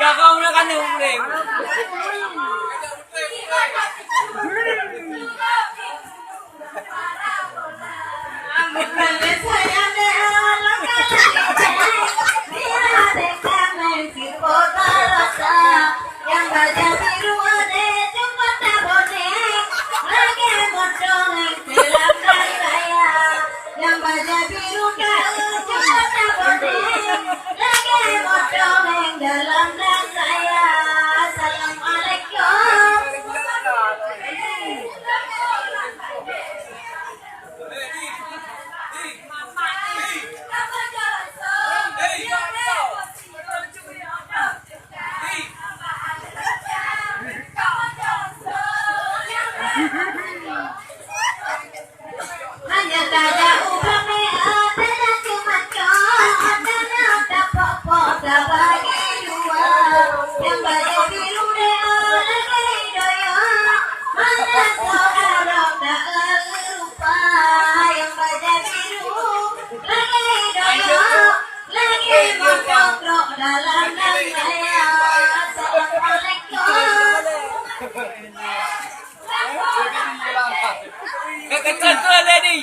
Kakak muna ka na umuli. Yang baca biru ada cuma tak boleh lagi moncong dalam dan saya yang baca biru cuma tak boleh lagi moncong dalam dan saya. Assalamualaikum. Hanya saja ubah merah tidak cuma cowok dan tak pokok tak bagi dua yang baju biru dia lagi doya mana saudara tak lupa yang baju biru lagi doya lagi mengkok dalam dan saya. Assalamualaikum. Kekecil tu ada ni.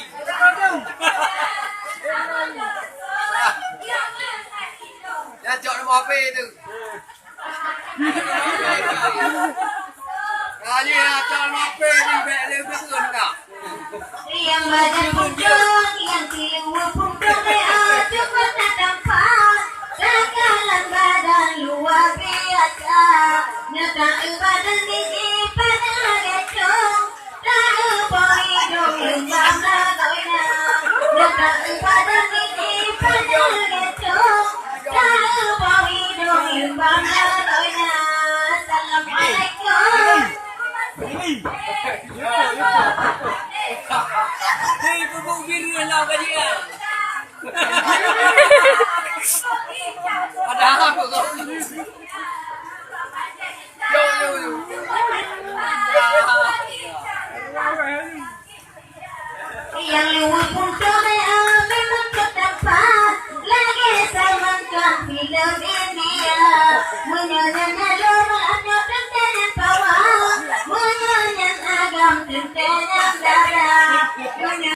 Dah jok nama apa tu? Kali nak jok nama apa ni? Baik lebih betul tak? Yang badan pundung, yang silu pundung cuma tak tampak. Sekalan badan luar biasa. Nyata badan gigi pada gacung. Tak boleh hidung lembam lagoina. Nyata badan